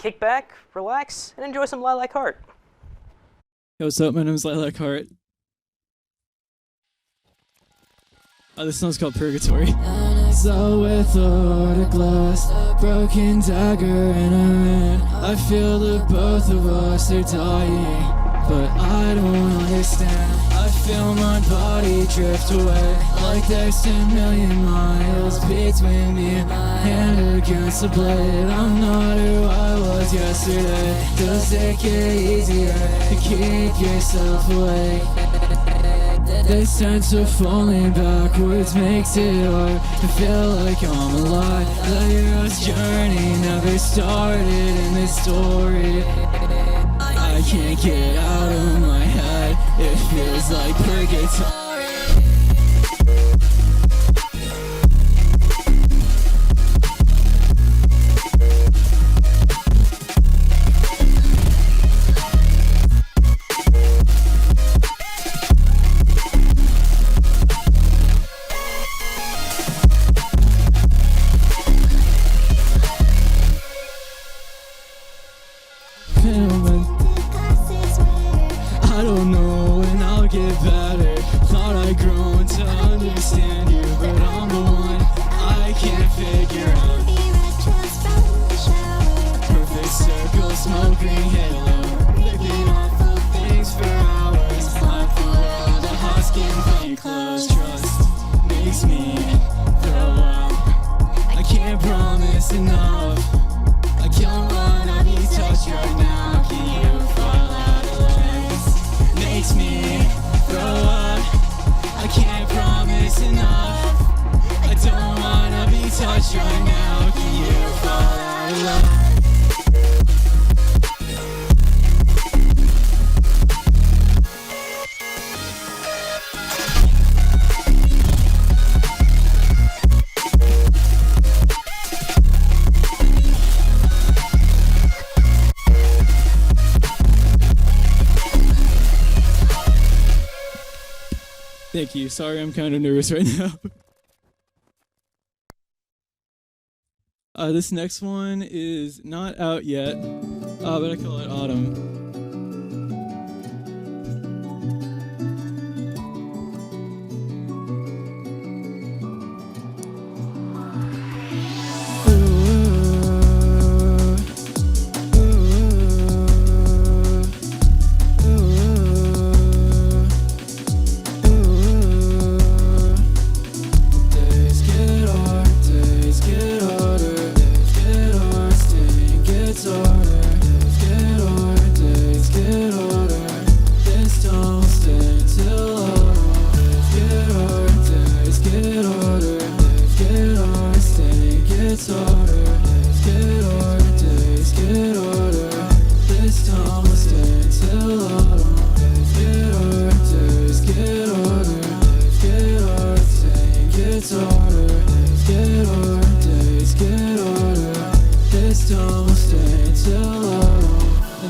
kick back, relax, and enjoy some Lilac Heart. Yo, what's up? My name's Lilac Heart. This song's called Purgatory. So with a glass, broken dagger in a hand, I feel that both of us are dying, but I don't understand. I feel my body drift away, like there's 10 million miles between me and my hand against the blade. I'm not who I was yesterday. Does it get easier to keep yourself awake? This sense of falling backwards makes it hard to feel like I'm alive. The hero's journey never started in this story. I can't get out of my head, it feels like purgatory. I don't know when I'll get better. Thought I'd grown to understand you, but I'm the one I can't figure out. Perfect circle, smoke green halo, living off of things for hours. Like the world, a hot skin, plain clothes. Trust makes me throw up. I can't promise enough. I can't wanna be touched right now. Can you fall out of line? Makes me throw up. I can't promise enough. I don't wanna be touched right now. Can you fall out of line? Thank you. Sorry, I'm kind of nervous right now. This next one is not out yet, but I call it Autumn.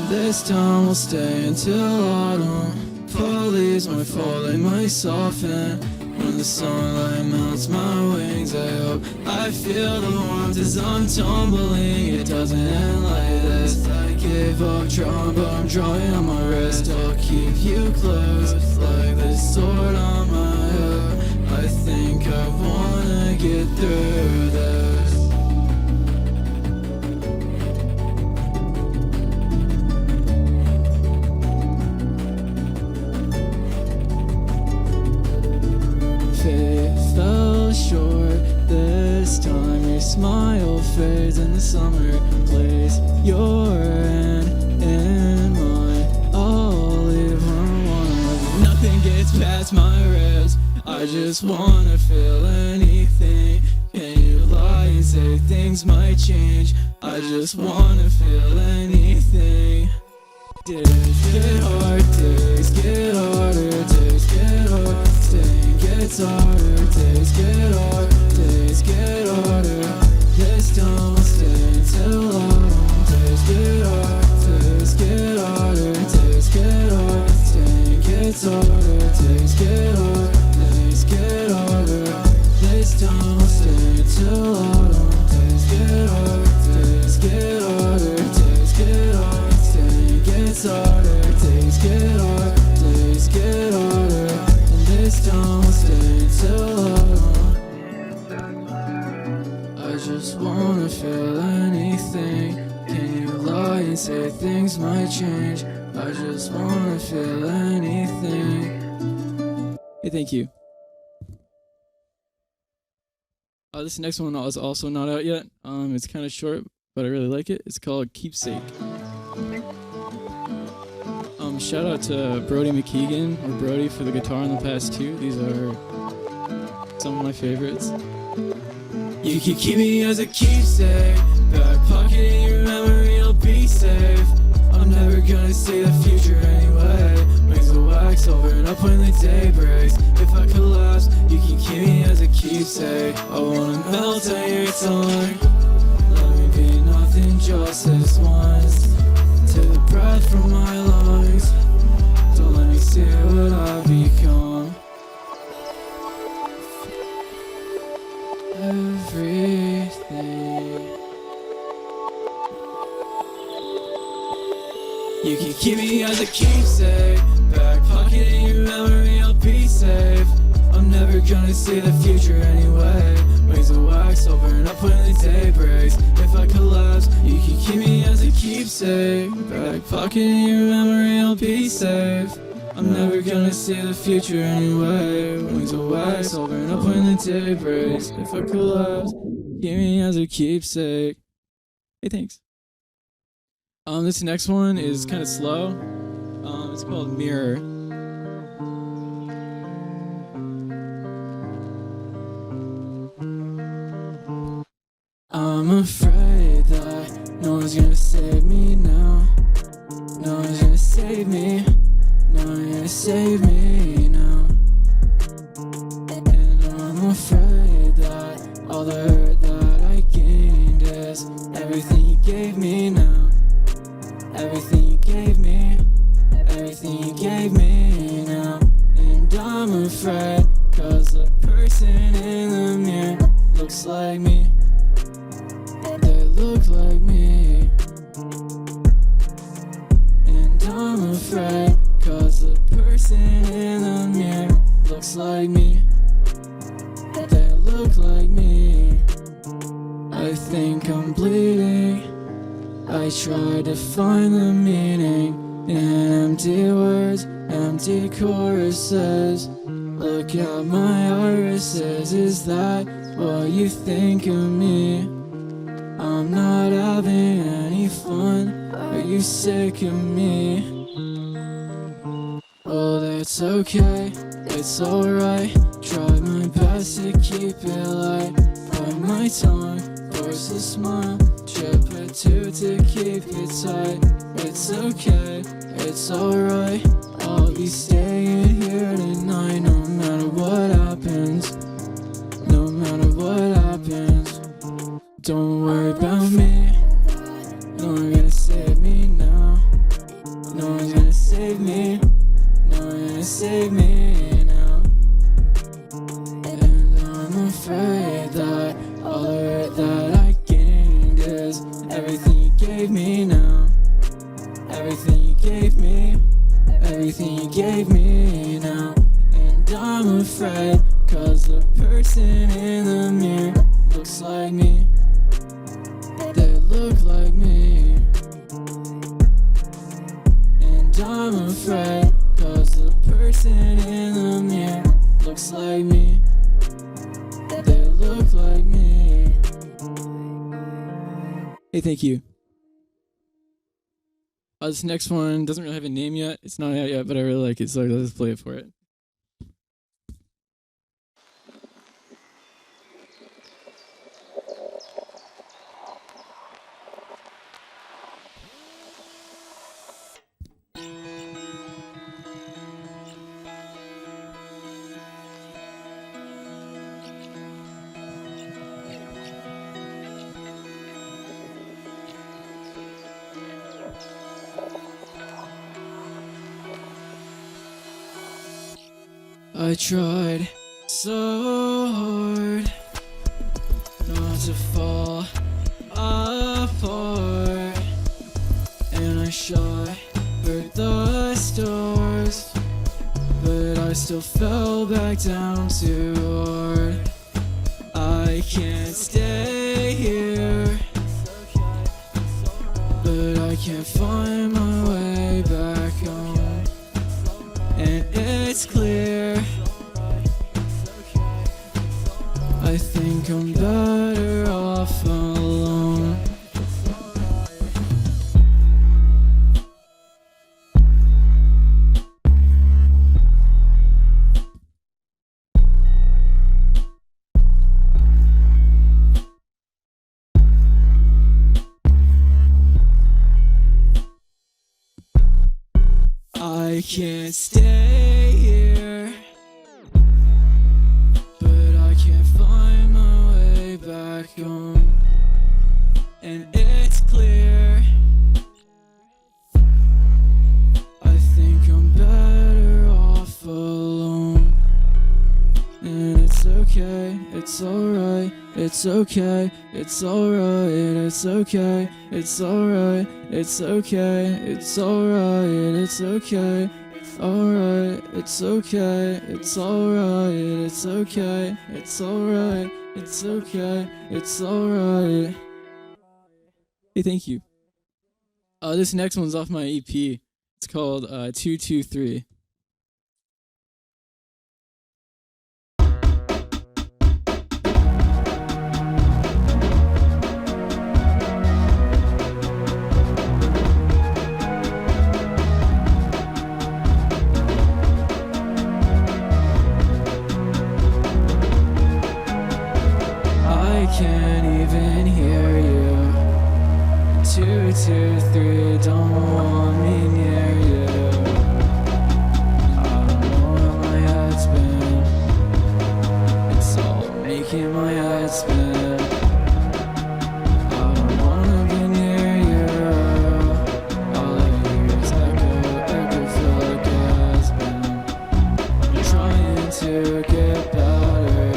This time will stay until autumn. Fall leaves might fall, they might soften when the sunlight melts my wings. I hope I feel the warmth as I'm tumbling. It doesn't end like this. I gave up drawing, but I'm drawing on my wrist. I'll keep you close like this sword on my heart. I think I wanna get through this. Faith fell short this time. Your smile fades in the summer. Place your hand in mine. I'll leave when one. Nothing gets past my ribs. I just wanna feel anything. Can you lie and say things might change? I just wanna feel anything. Days get hard, days get harder, days get hard, staying gets harder, days get hard, days get harder. This time I'll stay until autumn. Days get hard, days get harder, days get hard, staying gets harder, days get hard, days get harder. This time I'll stay until autumn. Days get hard, days get harder, days gets harder, days get hard, days get harder, and this time will stay till I just wanna feel anything. Can you lie and say things might change? I just wanna feel anything. Hey, thank you. This next one is also not out yet. It's kind of short, but I really like it. It's called Keepsake. Shout out to Brody McKeegan, or Brody, for the guitar on the past two. These are some of my favorites. You can keep me as a keepsake, back pocket in your memory, I'll be safe. I'm never gonna see the future anyway. Wings of wax over and up when the day breaks. If I collapse, you can keep me as a keepsake. I wanna melt on your tongue. Let me be nothing just this once. Take the breath from my lungs. Don't let me see what I've become. Everything. You can keep me as a keepsake, back pocket in your memory, I'll be safe. I'm never gonna see the future anyway. Wings of wax, I'll burn up when the day breaks. If I collapse, you can keep me as a keepsake, back pocket in your memory, I'll be safe. I'm never gonna see the future anyway. Wings of wax, I'll burn up when the day breaks. If I collapse, keep me as a keepsake. Hey, thanks. This next one is kind of slow. It's called Mirror. I'm afraid that no one's gonna save me now. No one's gonna save me. No one's gonna save me now. And I'm afraid that all the hurt that I gained is everything you gave me now. Everything you gave me, everything you gave me now. And I'm afraid, cause the person in the mirror looks like me. They look like me. And I'm afraid, cause the person in the mirror looks like me. They look like me. I think I'm bleeding. I try to find the meaning in empty words, empty choruses. Look at my irises, is that what you think of me? I'm not having any fun, are you sick of me? Oh, that's okay, it's alright. Try my best to keep it light. Bite my tongue, force a smile. Trip or two to keep it tight. It's okay, it's alright. I'll be staying here tonight, no matter what happens. No matter what happens. Don't worry about me. No one's gonna save me now. No one's gonna save me. No one's gonna save me now. And I'm afraid that all the hurt that I gained is everything you gave me now. Everything you gave me. Everything you gave me now. And I'm afraid, cause the person in the mirror looks like me. They look like me. And I'm afraid, cause the person in the mirror looks like me. They look like me. Hey, thank you. This next one doesn't really have a name yet. It's not out yet, but I really like it, so let's play it for it. I tried so hard not to fall apart, and I shot I still fell back down too hard. I can't stay here, but I can't find my way back home. And it's clear, I think I'm better off alone. I can't stay here, but I can't find my way back home. And it's clear, I think I'm better off alone. And it's okay, it's alright, it's okay, it's alright, it's okay, it's alright, it's okay, it's alright, it's okay, alright, it's okay, it's alright, it's okay, it's alright, it's okay, it's alright. Hey, thank you. This next one's off my EP. It's called 223. I can't even hear you. 223, don't want me near you. I don't know where my head's been. It's all making my head spin. I don't wanna be near you. All I hear is echo, feel like it has been. I'm trying to get better.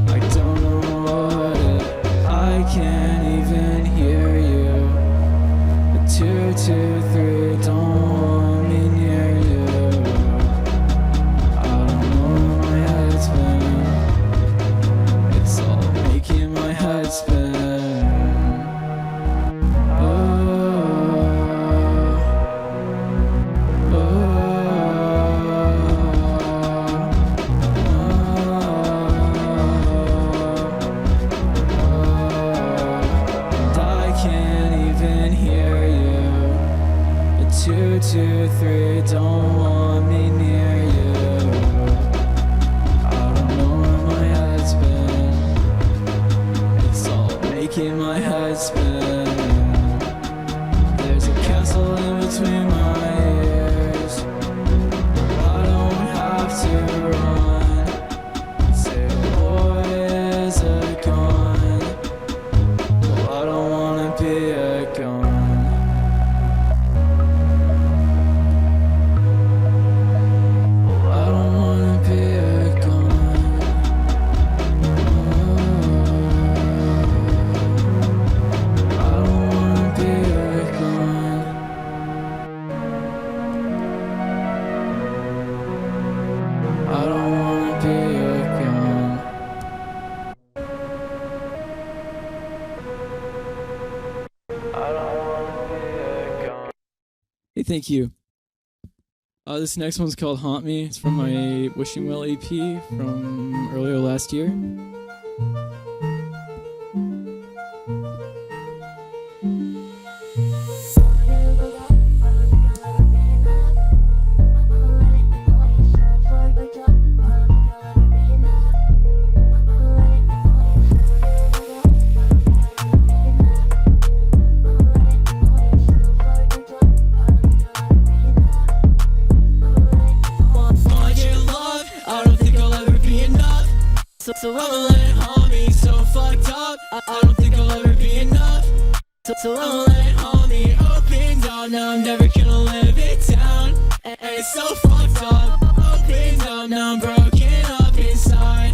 I don't know what I can't even hear you. 223, don't want me near you. I don't know where my head's been. It's all making my head spin. And I can't even hear you. 223, don't want me near you. I don't know where my head's been. It's all making my head spin. There's a castle in between my ears. I don't have to run. Say the boy is a gun. Well, I don't wanna be a gun. Hey, thank you. This next one's called Haunt Me. It's from my Wishing Well EP from earlier last year. So I'ma let it haunt me, so fucked up. I don't think I'll ever be enough. So I'ma let it haunt me, open down. Now I'm never gonna live it down. And it's so fucked up, open down. Now I'm broken up inside.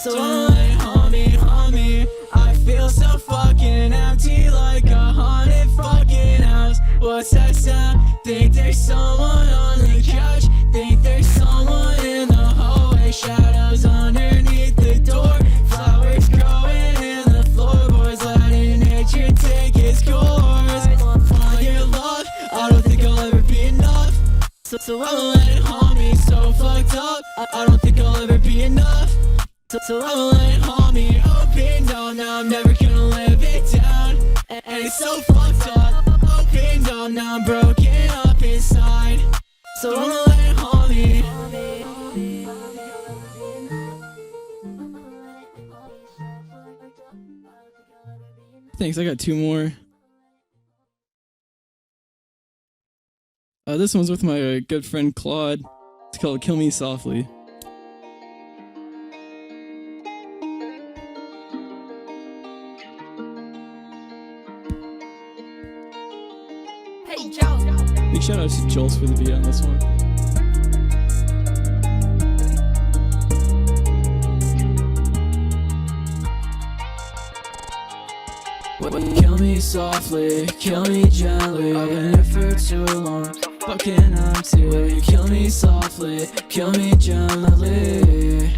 So I'ma let it haunt me. I feel so fucking empty, like a haunted fucking house. What's that sound? Think there's someone on the couch. Think there's someone So I'ma let it haunt me, so fucked up. I don't think I'll ever be enough. So I'ma let it haunt me, open down. Now I'm never gonna live it down. And it's so fucked up. Open down, now I'm broken up inside. So I'ma let it haunt me. Thanks, I got two more. This one's with my good friend Claude. It's called Kill Me Softly. Hey, Joe. Big shout out to Jules for the beat on this one. Kill me softly, kill me gently. I've been here for too long, so fucking empty. Will you kill me softly, kill me gently?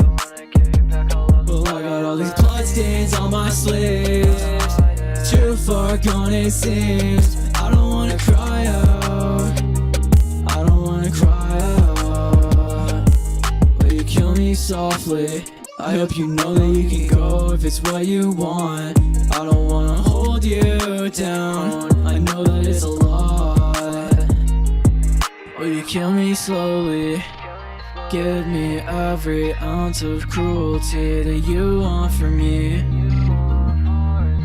Well, I got all these blood stains on my sleeves. Too far gone it seems. I don't wanna cry out, I don't wanna cry out. Will you kill me softly? I hope you know that you can go if it's what you want. I don't wanna hold you down, I know that it's a lot. Will you kill me slowly? Give me every ounce of cruelty that you want from me.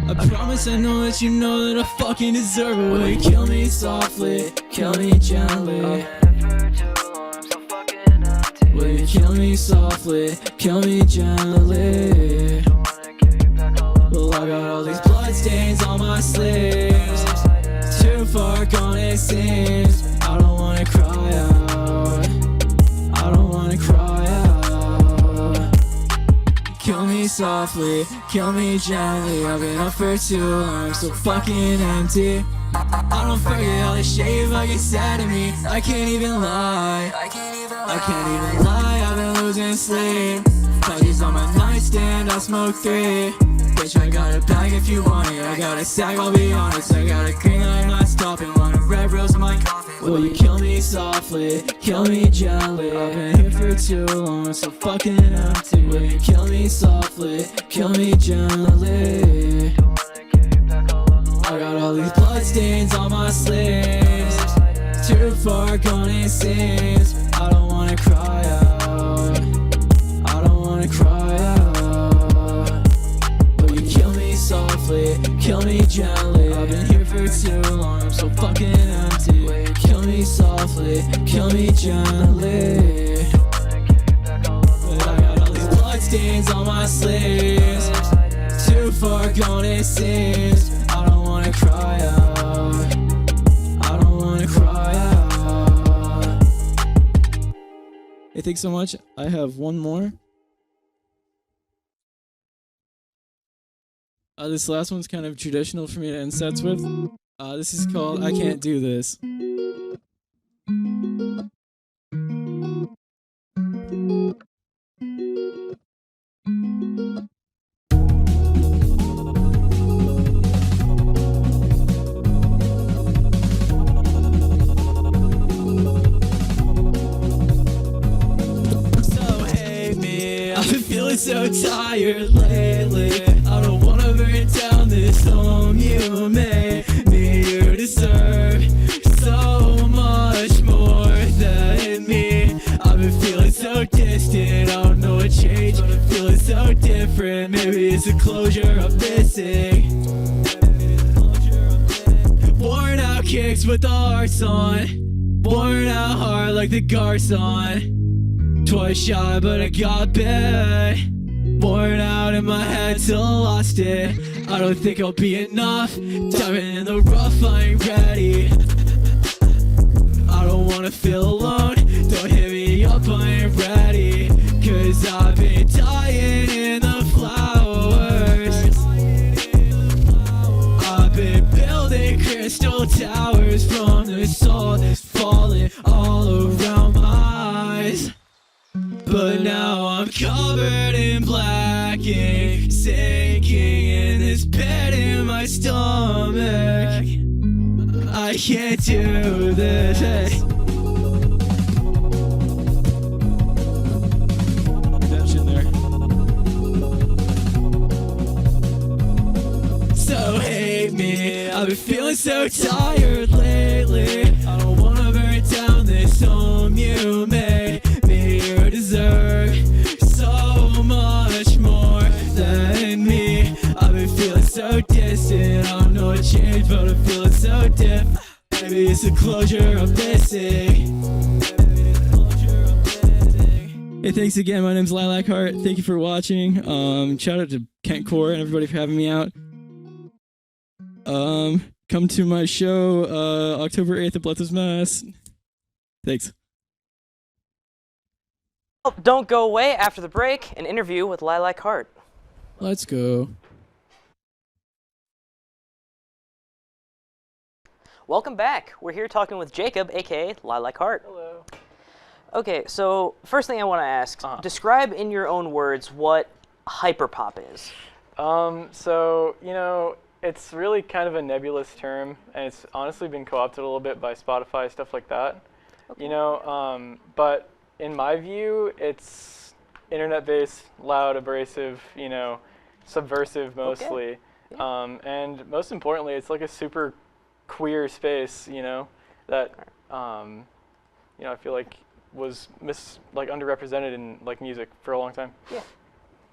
I promise I know that you know that I fucking deserve it. Will you kill me softly, kill me gently? Will you kill me softly, kill me gently? Well, I got all these blood stains on my sleeves. Too far gone it seems. I don't wanna cry out, I don't wanna cry out. Kill me softly, kill me gently. I've been up for too long, so fucking empty. I don't forget all the shit you fucking said to me. I can't even lie, I can't even lie, I've been losing sleep. Pledges on my nightstand, I smoke 3. Bitch, I got a bag if you want it. I got a sack, I'll be honest. I got a green light, I'm not stopping. Want a red rose in my coffin. Will you kill me softly, kill me gently? I've been here for too long, so fucking empty. Will you kill me softly, kill me gently? I got all these blood stains on my sleeves. Too far gone it seems. I don't wanna cry out, I don't wanna cry out. Will you kill me softly, kill me gently? I've been here for too long, I'm so fucking empty. Will you kill me softly, kill me gently? But I got all these blood stains on my sleeves. Too far gone it seems. I don't wanna cry out, I don't wanna cry out. Hey, thanks so much. I have one more. This last one's kind of traditional for me to end sets with. This is called I Can't Do This. So tired lately, I don't wanna burn down this home you made me. You deserve so much more than me. I've been feeling so distant, I don't know what changed, but I'm feeling so different. Maybe it's a closure I'm missing. Worn out kicks with the hearts on, worn out heart like the garçon. Twice shy, but I got bad. Worn out in my head till I lost it. I don't think I'll be enough. Diving in the rough, I ain't ready. I don't wanna feel alone. Don't hit me up, I ain't ready. Cause I've been dying in the flowers. I've been building crystal towers from the salt that's falling all around my eyes. But now I'm covered in black ink, sinking in this pit in my stomach. I can't do this. I've been feeling so tired lately. I don't wanna burn down this home you made me. You deserve so much more than me. I've been feeling so distant. I don't know what changed, but I'm feeling so different. Maybe it's the closure I'm missing. Hey, thanks again. My name's Lilac Heart. Thank you for watching. Shout out to Kentcore and everybody for having me out. Come to my show October 8th at Bloodless Mass. Thanks. Oh, don't go away. After the break, an interview with Lilac Heart. Let's go. Welcome back. We're here talking with Jacob, aka Lilac Heart. Hello. Okay, so first thing I want to ask, describe in your own words what hyperpop is. So, you know, it's really kind of a nebulous term, and it's honestly been co-opted a little bit by Spotify, stuff like that. Okay. You know, but in my view, it's internet-based, loud, abrasive, you know, subversive mostly. Okay. Yeah. And most importantly, it's like a super queer space, you know, that, you know, I feel like was underrepresented in like music for a long time. Yeah.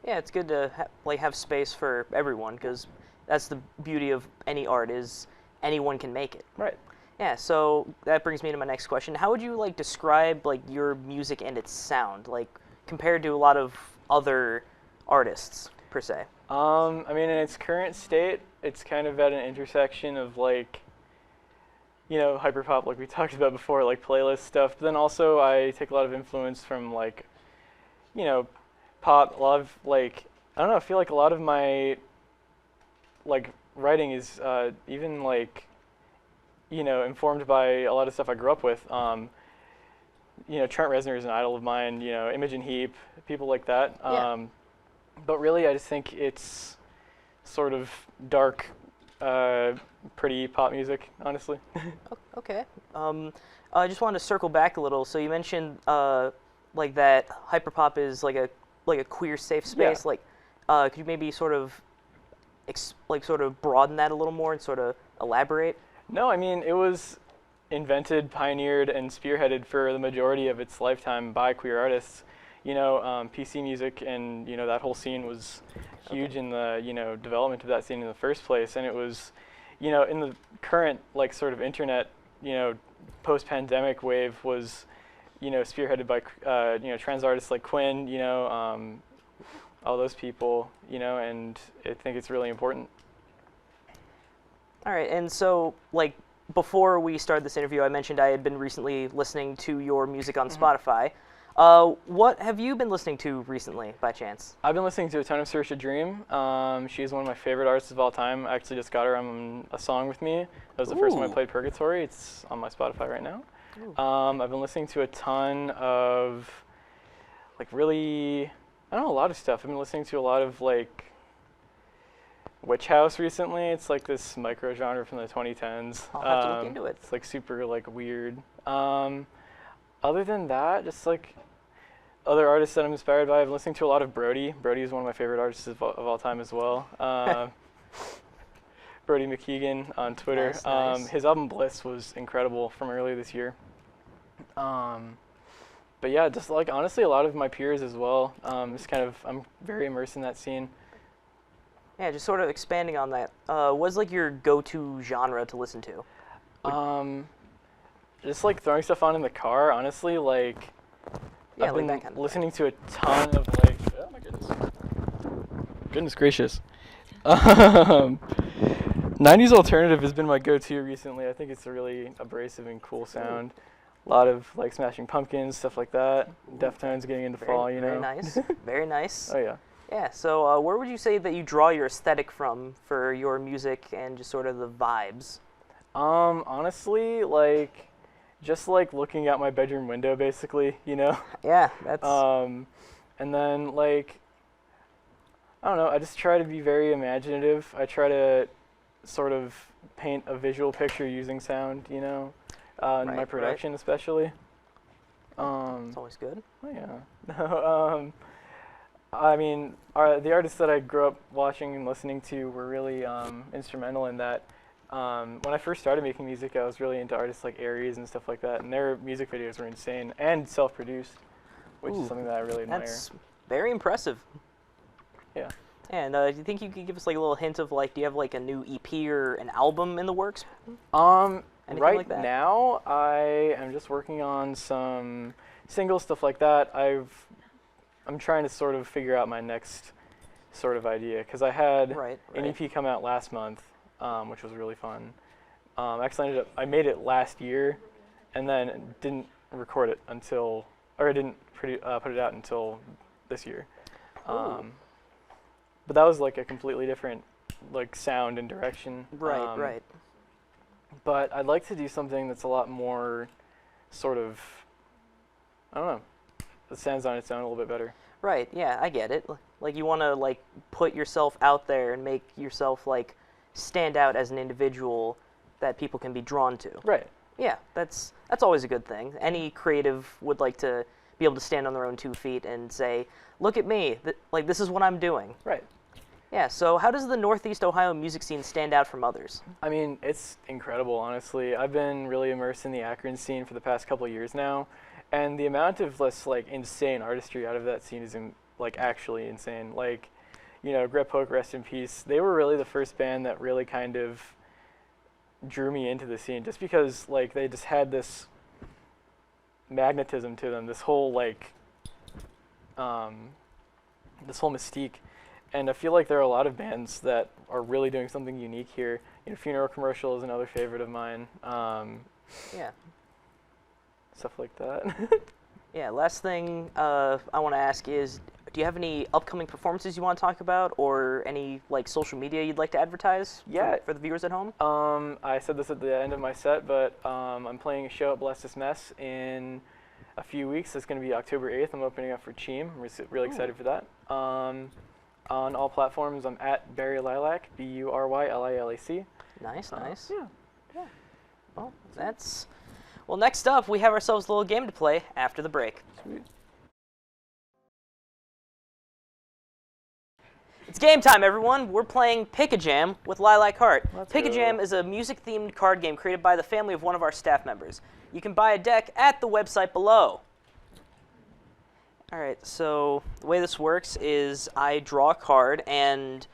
Yeah, it's good to have space for everyone, because that's the beauty of any art, is anyone can make it. Right. Yeah, so that brings me to my next question. How would you like describe like your music and its sound, like compared to a lot of other artists per se? I mean, in its current state, it's kind of at an intersection of like, you know, hyperpop, like we talked about before, like playlist stuff. But then also I take a lot of influence from like, you know, pop, a lot of like, I don't know, I feel like a lot of my like writing is even like, you know, informed by a lot of stuff I grew up with. You know, Trent Reznor is an idol of mine, you know, Imogen Heap, people like that. Yeah. But really I just think it's sort of dark, pretty pop music, honestly. Okay. I just wanted to circle back a little. So you mentioned like that hyperpop is like a queer safe space. Yeah. Like, could you maybe sort of broaden that a little more and sort of elaborate? No, I mean, it was invented, pioneered, and spearheaded for the majority of its lifetime by queer artists. You know, PC music and, you know, that whole scene was huge in the, you know, development of that scene in the first place. And it was, you know, in the current, like, sort of internet, you know, post-pandemic wave was, you know, spearheaded by, you know, trans artists like Quinn, you know, all those people, you know, and I think it's really important. All right, and so, like, before we started this interview, I mentioned I had been recently listening to your music on Spotify. What have you been listening to recently, by chance? I've been listening to a ton of Search a Dream. She's one of my favorite artists of all time. I actually just got her on a song with me. That was the first one I played, Purgatory. It's on my Spotify right now. I've been listening to a ton of, like, really, I don't know, a lot of stuff. I've been listening to a lot of, like, Witch House recently. It's like this micro genre from the 2010s. I'll have to look into it. It's like super like weird. Other than that, just like other artists that I'm inspired by. I've been listening to a lot of Brody. Brody is one of my favorite artists of all time as well. Brody McKeegan on Twitter. Nice. His album Bliss was incredible from earlier this year. But yeah, just like honestly a lot of my peers as well. Just kind of, I'm very immersed in that scene. Yeah, just sort of expanding on that. What's like your go-to genre to listen to? Just like throwing stuff on in the car, honestly, like Yeah, I've like been that kind of listening to a ton of like, oh my goodness gracious. 90s alternative has been my go-to recently. I think it's a really abrasive and cool sound. A lot of like Smashing Pumpkins, stuff like that. Deftones getting into fall, you know. Very nice. Very nice. Oh yeah. Yeah, so where would you say that you draw your aesthetic from for your music and just sort of the vibes? Honestly, like, just like looking out my bedroom window, basically, you know? Yeah, that's... And then, like, I don't know, I just try to be very imaginative. I try to sort of paint a visual picture using sound, you know? In my production, especially. It's always good. Oh, yeah. I mean, the artists that I grew up watching and listening to were really instrumental in that, When I first started making music, I was really into artists like Aries and stuff like that, and their music videos were insane and self-produced, which Ooh, is something that I really admire. That's very impressive. Yeah. And do you think you could give us like a little hint of like, do you have like a new EP or an album in the works? Anything Right like that? now, I am just working on some singles, stuff like that. I'm trying to sort of figure out my next sort of idea, because I had Right. an EP come out last month, which was really fun. Actually, I made it last year, and then didn't record it until, or I didn't put it out until this year. But that was like a completely different like sound and direction. Right. Right. But I'd like to do something that's a lot more sort of, I don't know, that stands on its own a little bit better. Right. Yeah, I get it. Like you want to like put yourself out there and make yourself like stand out as an individual that people can be drawn to. Right. Yeah, that's always a good thing. Any creative would like to be able to stand on their own 2 feet and say, "Look at me! Like this is what I'm doing." Right. Yeah. So how does the Northeast Ohio music scene stand out from others? I mean, it's incredible, honestly. I've been really immersed in the Akron scene for the past couple of years now, and the amount of less like insane artistry out of that scene is like actually insane. Like, you know, Greg Polk, rest in peace. They were really the first band that really kind of drew me into the scene, just because like they just had this magnetism to them, this whole like this whole mystique. And I feel like there are a lot of bands that are really doing something unique here. You know, Funeral Commercial is another favorite of mine. Yeah. Stuff like that. Yeah. Last thing I want to ask is, do you have any upcoming performances you want to talk about, or any like social media you'd like to advertise? Yeah. For the viewers at home. I said this at the end of my set, but I'm playing a show at Bless This Mess in a few weeks. It's going to be October 8th. I'm opening up for Cheem. I'm really excited for that. On all platforms, I'm at Barry Lilac, BURYLILAC. Nice. Nice. Yeah. Well, well, next up, we have ourselves a little game to play after the break. Sweet. It's game time, everyone. We're playing Pick-A-Jam with Lilac Heart. Let's Pick-A-Jam go. is a music-themed card game created by the family of one of our staff members. You can buy a deck at the website below. All right, so the way this works is I draw a card, and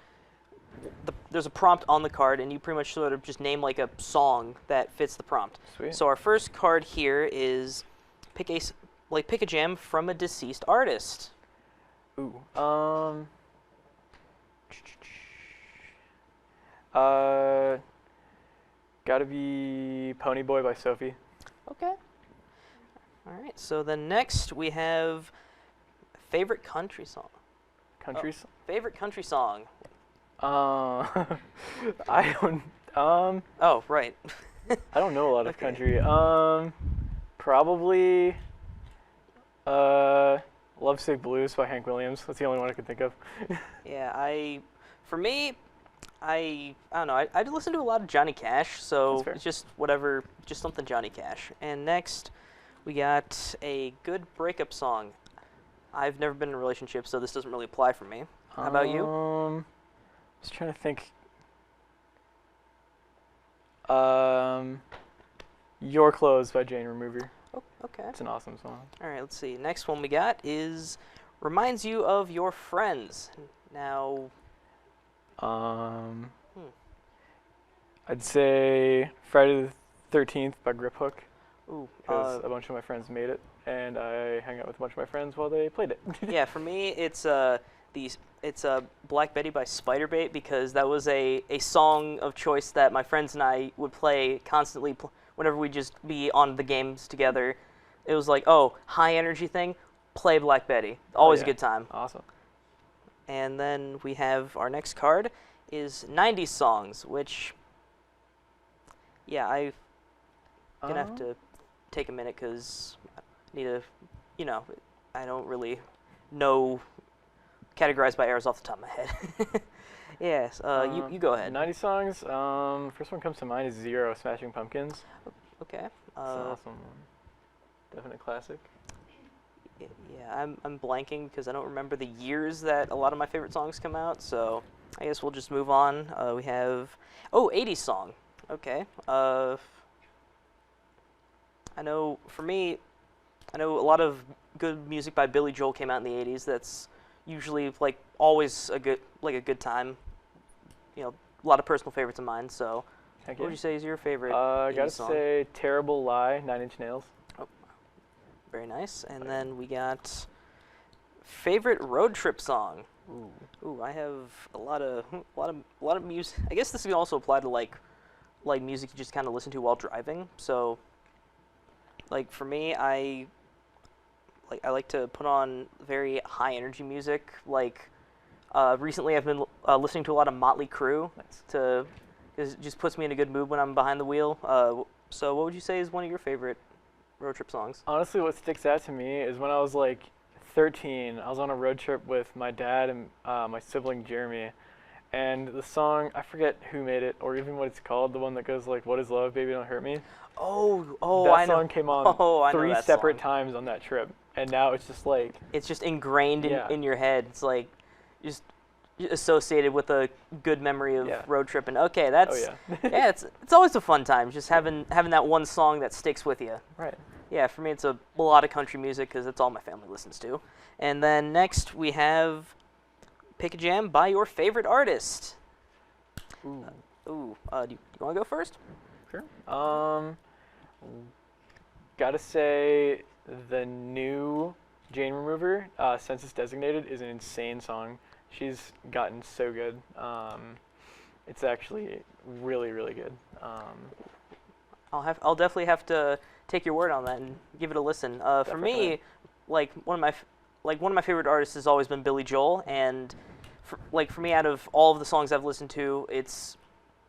there's a prompt on the card, and you pretty much sort of just name like a song that fits the prompt. Sweet. So our first card here is pick a jam from a deceased artist. Ooh. Gotta be Pony Boy by Sophie. Okay. All right. So then next we have favorite country song. Countries. Favorite country song. I don't. Oh, right. I don't know a lot of Okay. country. Probably. Lovesick Blues by Hank Williams. That's the only one I could think of. Yeah, for me, I don't know. I listen to a lot of Johnny Cash, so That's fair. it's just whatever, just something Johnny Cash. And next, we got a good breakup song. I've never been in a relationship, so this doesn't really apply for me. How about you? I was trying to think. Your Clothes by Jane Remover. Oh, okay. It's an awesome song. All right, let's see. Next one we got is reminds you of your friends. Now, I'd say Friday the 13th by Grip Hook, ooh, because a bunch of my friends made it, and I hung out with a bunch of my friends while they played it. yeah, for me, it's Black Betty by Spiderbait, because that was a song of choice that my friends and I would play constantly whenever we'd just be on the games together. It was like, oh, high energy thing, play Black Betty. Always yeah. a good time. Awesome. And then we have our next card is 90s songs, which, yeah, I'm going to have to take a minute because I need to, I don't really know categorized by eras off the top of my head. Yes, you go ahead. 90 songs. First one comes to mind is Zero, Smashing Pumpkins. Okay. It's an awesome one. Definite classic. Yeah, I'm blanking because I don't remember the years that a lot of my favorite songs come out, so I guess we'll just move on. We have, 80s song. Okay. I know for me, I know a lot of good music by Billy Joel came out in the '80s. That's usually like always a good time. You know, a lot of personal favorites of mine. So, Heck what would yeah. you say is your favorite I 80s gotta song? say, "Terrible Lie," 9 Inch Nails. Oh, very nice. And then we got favorite road trip song. Ooh, I have a lot of music. I guess this can also apply to like music you just kind of listen to while driving. So, like for me, I like to put on very high energy music. Like recently, I've been listening to a lot of Motley Crue. Nice. Because it just puts me in a good mood when I'm behind the wheel. So, what would you say is one of your favorite road trip songs? Honestly, what sticks out to me is when I was like 13, I was on a road trip with my dad and my sibling Jeremy, and the song, I forget who made it or even what it's called, the one that goes like, "What is love, baby, don't hurt me." Oh, That I know. song came on Oh, I know 3 that separate song. times on that trip, and now it's just like, It's just ingrained Yeah. in your head. It's like just associated with a good memory of Yeah. road tripping. Okay, that's oh yeah. yeah. It's always a fun time just having that one song that sticks with you. Right. Yeah, for me it's a lot of country music because that's all my family listens to. And then next we have pick a jam by your favorite artist. Ooh. Do you want to go first? Sure. Gotta say, the new Jane Remover, Census Designated, is an insane song. She's gotten so good. It's actually really, really good. I'll definitely have to take your word on that and give it a listen. For me, Definitely. like one of my favorite artists has always been Billy Joel, and for me, out of all of the songs I've listened to, it's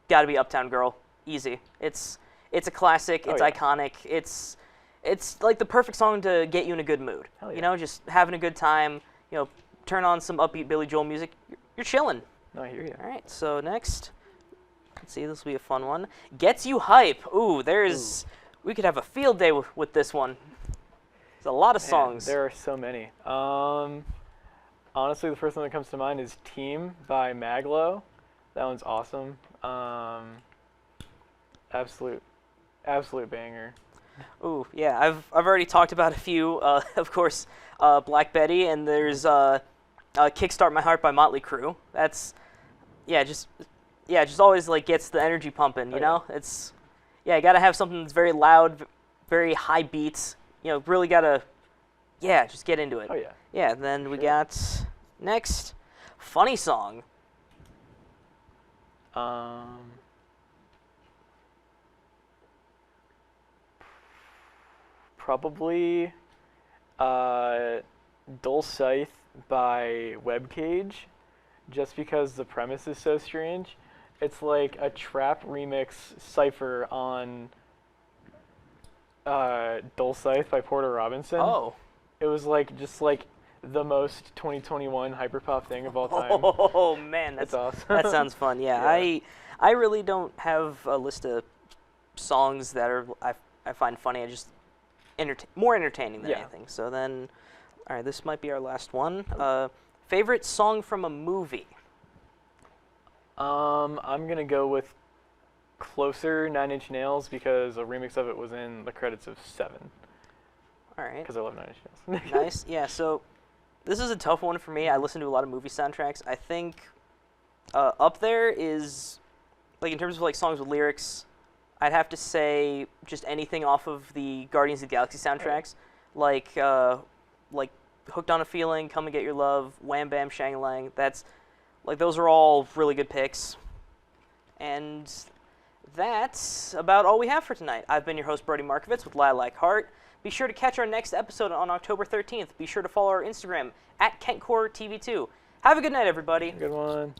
got to be Uptown Girl. Easy. It's a classic. It's yeah. iconic. It's like the perfect song to get you in a good mood. Hell yeah. You know, just having a good time. You know, turn on some upbeat Billy Joel music. You're chilling. No, I hear you. All right. So next, let's see. This will be a fun one. Gets you hype. Ooh, we could have a field day with this one. There's a lot of Man, songs. there are so many. Honestly, the first one that comes to mind is "Team" by Maglo. That one's awesome. Absolute banger. Ooh, yeah. I've already talked about a few. Of course, Black Betty, and there's "Kickstart My Heart" by Motley Crue. That's just always like gets the energy pumping. You Oh, know, you gotta have something that's very loud, very high beats. You know, really gotta just get into it. Oh yeah. Yeah. Then we Sure. got next, funny song. Probably Dull Scythe by Webcage, just because the premise is so strange. It's like a trap remix cipher on Dull Scythe by Porter Robinson. Oh. It was like just like the most 2021 hyperpop thing of all time. Oh man, It's awesome. that sounds fun. Yeah, Yeah. I really don't have a list of songs that are I find funny. I just more entertaining than Yeah. anything. So then, all right, this might be our last one. Favorite song from a movie? I'm gonna go with Closer, 9 Inch Nails, because a remix of it was in the credits of 7. All right, Because I love 9 Inch Nails. nice. Yeah, so this is a tough one for me. I listen to a lot of movie soundtracks. I think up there is like in terms of like songs with lyrics, I'd have to say just anything off of the Guardians of the Galaxy soundtracks, like Hooked on a Feeling, Come and Get Your Love, Wham Bam Shang-Lang. That's like those are all really good picks. And that's about all we have for tonight. I've been your host, Brody Markovitz with Lilac Heart. Be sure to catch our next episode on October 13th. Be sure to follow our Instagram at kentcore TV2. Have a good night, everybody. Good one.